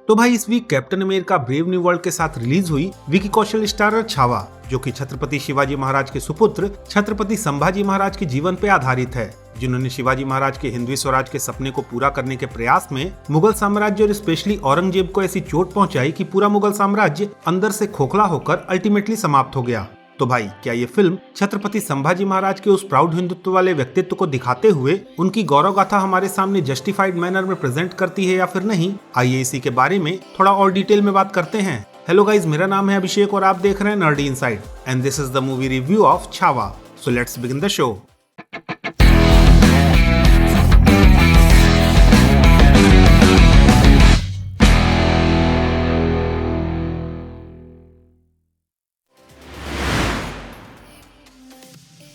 तो भाई इस week captain America brave new world के साथ रिलीज हुई विकी कौशल स्टारर छावा, जो कि छत्रपति शिवाजी महाराज के सुपुत्र छत्रपति संभाजी महाराज के जीवन पे आधारित है, जिन्होंने शिवाजी महाराज के हिंदवी स्वराज के सपने को पूरा करने के प्रयास में मुगल साम्राज्य और स्पेशली औरंगजेब को ऐसी चोट पहुंचाई कि पूरा मुगल साम्राज्य अंदर से खोखला होकर अल्टीमेटली समाप्त हो गया। तो भाई क्या ये फिल्म छत्रपति संभाजी महाराज के उस प्राउड हिंदुत्व वाले व्यक्तित्व को दिखाते हुए उनकी गौरव गाथा हमारे सामने जस्टिफाइड मैनर में प्रेजेंट करती है या फिर नहीं? आइए इसी के बारे में थोड़ा और डिटेल में बात करते हैं। हेलो गाइज, मेरा नाम है अभिषेक और आप देख रहे हैं Nerdy Inside and this is the movie review of Chhaava. So let's begin the show.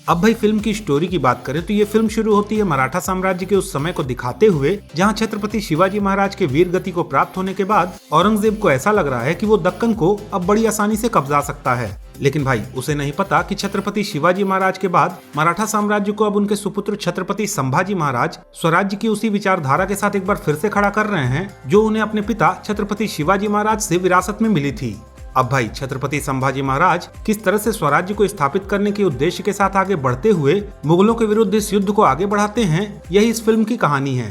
अब भाई फिल्म की स्टोरी की बात करें तो ये फिल्म शुरू होती है मराठा साम्राज्य के उस समय को दिखाते हुए जहां छत्रपति शिवाजी महाराज के वीर गति को प्राप्त होने के बाद औरंगजेब को ऐसा लग रहा है कि वो दक्कन को अब बड़ी आसानी से कब्जा सकता है। लेकिन भाई उसे नहीं पता कि छत्रपति शिवाजी महाराज के बाद मराठा साम्राज्य को अब उनके सुपुत्र छत्रपति संभाजी महाराज स्वराज्य की उसी विचारधारा के साथ एक बार फिर से खड़ा कर रहे हैं जो उन्हें अपने पिता छत्रपति शिवाजी महाराज से विरासत में मिली थी। अब भाई छत्रपति संभाजी महाराज किस तरह से स्वराज्य को स्थापित करने के उद्देश्य के साथ आगे बढ़ते हुए मुगलों के विरुद्ध इस युद्ध को आगे बढ़ाते हैं, यही इस फिल्म की कहानी है।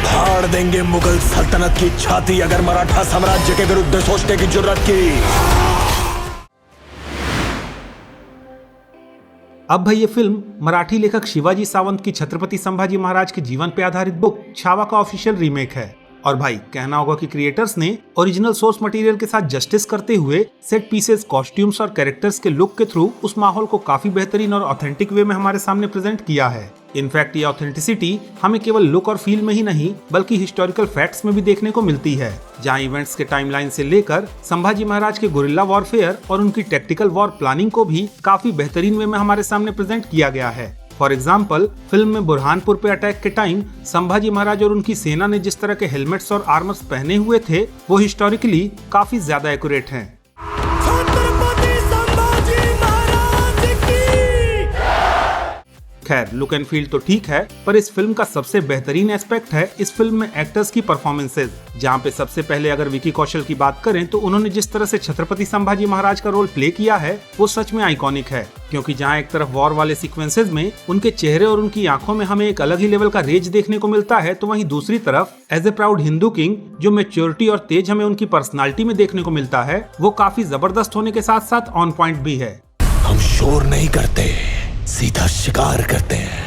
फाड़ देंगे मुगल सल्तनत की छाती अगर मराठा साम्राज्य के विरुद्ध सोचने की जुर्रत की। अब भाई ये फिल्म मराठी लेखक शिवाजी सावंत की छत्रपति संभाजी महाराज के जीवन पे आधारित बुक छावा का ऑफिशियल रीमेक है। और भाई कहना होगा कि क्रिएटर्स ने ओरिजिनल सोर्स मटेरियल के साथ जस्टिस करते हुए सेट पीसेस, कॉस्ट्यूम्स और कैरेक्टर्स के लुक के थ्रू उस माहौल को काफी बेहतरीन और ऑथेंटिक वे में हमारे सामने प्रेजेंट किया है। इनफैक्ट ये ऑथेंटिसिटी हमें केवल लुक और फील में ही नहीं बल्कि हिस्टोरिकल फैक्ट्स में भी देखने को मिलती है, जहां इवेंट्स के टाइमलाइन से लेकर संभाजी महाराज के गुरिल्ला वॉरफेयर और उनकी टैक्टिकल वॉर प्लानिंग को भी काफी बेहतरीन वे में हमारे सामने प्रेजेंट किया गया है। फॉर एग्जाम्पल फिल्म में बुरहानपुर पे अटैक के टाइम संभाजी महाराज और उनकी सेना ने जिस तरह के हेलमेट्स और आर्मर्स पहने हुए थे वो हिस्टोरिकली काफी ज्यादा एक्यूरेट हैं। खैर लुक एंड फील तो ठीक है, पर इस फिल्म का सबसे बेहतरीन एस्पेक्ट है इस फिल्म में एक्टर्स की परफॉर्मेंसेज, जहाँ पे सबसे पहले अगर विकी कौशल की बात करें तो उन्होंने जिस तरह से छत्रपति संभाजी महाराज का रोल प्ले किया है वो सच में आइकॉनिक है। क्योंकि जहाँ एक तरफ वॉर वाले सीक्वेंसेज में उनके चेहरे और उनकी आंखों में हमें एक अलग ही लेवल का रेज देखने को मिलता है, तो वहीं दूसरी तरफ as a proud Hindu king जो मैच्योरिटी और तेज हमें उनकी पर्सनालिटी में देखने को मिलता है वो काफी जबरदस्त होने के साथ साथ ऑन पॉइंट भी है। हम शोर नहीं करते, सीधा शिकार करते हैं।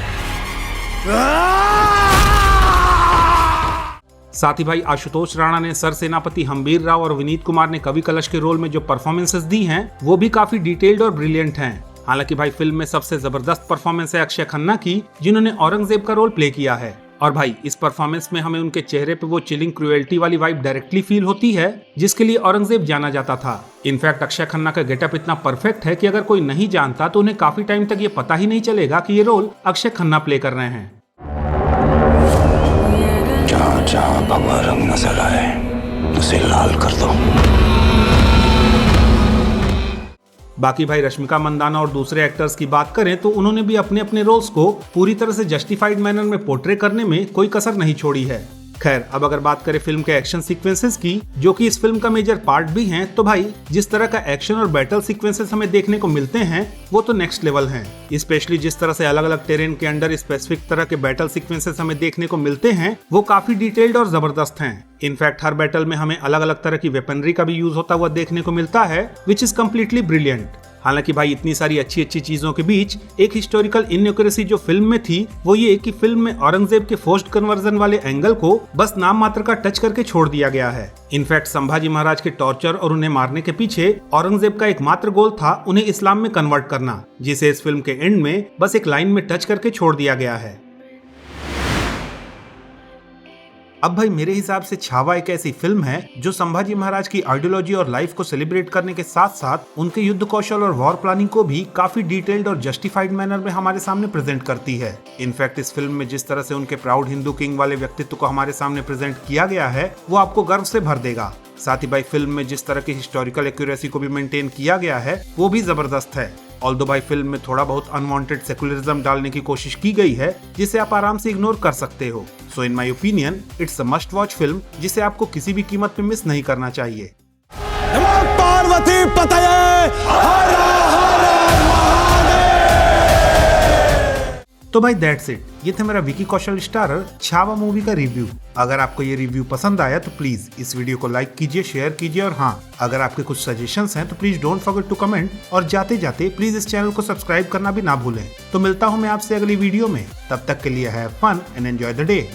साथ ही भाई आशुतोष राणा ने सर सेनापति हम्बीर राव और विनीत कुमार ने कवि कलश के रोल में जो परफॉर्मेंसेस दी हैं वो भी काफी डिटेल्ड और ब्रिलियंट हैं। हालांकि भाई फिल्म में सबसे जबरदस्त परफॉर्मेंस है अक्षय खन्ना की, जिन्होंने औरंगजेब का रोल प्ले किया है। और भाई इस परफॉर्मेंस में हमें उनके चेहरे पे वो चिलिंग क्रुएल्टी वाली वाइब डायरेक्टली फील होती है जिसके लिए औरंगजेब जाना जाता था। इनफैक्ट अक्षय खन्ना का गेटअप इतना परफेक्ट है कि अगर कोई नहीं जानता तो उन्हें काफी टाइम तक ये पता ही नहीं चलेगा कि ये रोल अक्षय खन्ना प्ले कर रहे हैं। जहाँ जहाँ भगवा रंग नजर आए उसे लाल कर दो। बाकी भाई रश्मिका मंदाना और दूसरे एक्टर्स की बात करें तो उन्होंने भी अपने अपने रोल्स को पूरी तरह से जस्टिफाइड मैनर में पोर्ट्रे करने में कोई कसर नहीं छोड़ी है। खैर अब अगर बात करें फिल्म के एक्शन सीक्वेंसेस की, जो कि इस फिल्म का मेजर पार्ट भी हैं, तो भाई जिस तरह का एक्शन और बैटल सीक्वेंसेस हमें देखने को मिलते हैं वो तो नेक्स्ट लेवल हैं। स्पेशली जिस तरह से अलग अलग टेरेन के अंडर स्पेसिफिक तरह के बैटल सीक्वेंसेस हमें देखने को मिलते हैं वो काफी डिटेल्ड और जबरदस्त हैं। इनफैक्ट हर बैटल में हमें अलग अलग तरह की वेपनरी का भी यूज होता हुआ देखने को मिलता है, विच इज कम्प्लीटली ब्रिलियंट। हालांकि भाई इतनी सारी अच्छी अच्छी चीजों के बीच एक हिस्टोरिकल इनएक्यूरेसी जो फिल्म में थी वो ये कि फिल्म में औरंगजेब के फोर्स्ड कन्वर्जन वाले एंगल को बस नाम मात्र का टच करके छोड़ दिया गया है। इनफैक्ट संभाजी महाराज के टॉर्चर और उन्हें मारने के पीछे औरंगजेब का एकमात्र गोल था उन्हें इस्लाम में कन्वर्ट करना, जिसे इस फिल्म के एंड में बस एक लाइन में टच करके छोड़ दिया गया है। अब भाई मेरे हिसाब से छावा एक ऐसी फिल्म है जो संभाजी महाराज की आइडियोलॉजी और लाइफ को सेलिब्रेट करने के साथ साथ उनके युद्ध कौशल और वॉर प्लानिंग को भी काफी डिटेल्ड और जस्टिफाइड मैनर में हमारे सामने प्रेजेंट करती है। इनफैक्ट इस फिल्म में जिस तरह से उनके प्राउड हिंदू किंग वाले व्यक्तित्व को हमारे सामने प्रेजेंट किया गया है वो आपको गर्व से भर देगा। साथ ही भाई फिल्म में जिस तरह की हिस्टोरिकल एक्यूरेसी को भी मेंटेन किया गया है वो भी जबरदस्त है। ऑल्दो भाई फिल्म में थोड़ा बहुत अनवांटेड सेकुलरिज्म डालने की कोशिश की गई है जिसे आप आराम से इग्नोर कर सकते हो। So in my opinion it's a must watch film जिसे आपको किसी भी कीमत पे मिस नहीं करना चाहिए। पार्वती पतये हर हर महादेव। तो भाई दैट्स इट, ये था मेरा विकी कौशल स्टारर छावा मूवी का रिव्यू। अगर आपको ये रिव्यू पसंद आया तो प्लीज इस वीडियो को लाइक कीजिए, शेयर कीजिए और हाँ, अगर आपके कुछ सजेशंस हैं तो please don't forget to comment और जाते जाते प्लीज इस चैनल को सब्सक्राइब करना भी ना भूलें। तो मिलता हूँ मैं आपसे अगली वीडियो में, तब तक के लिए have fun and enjoy the day.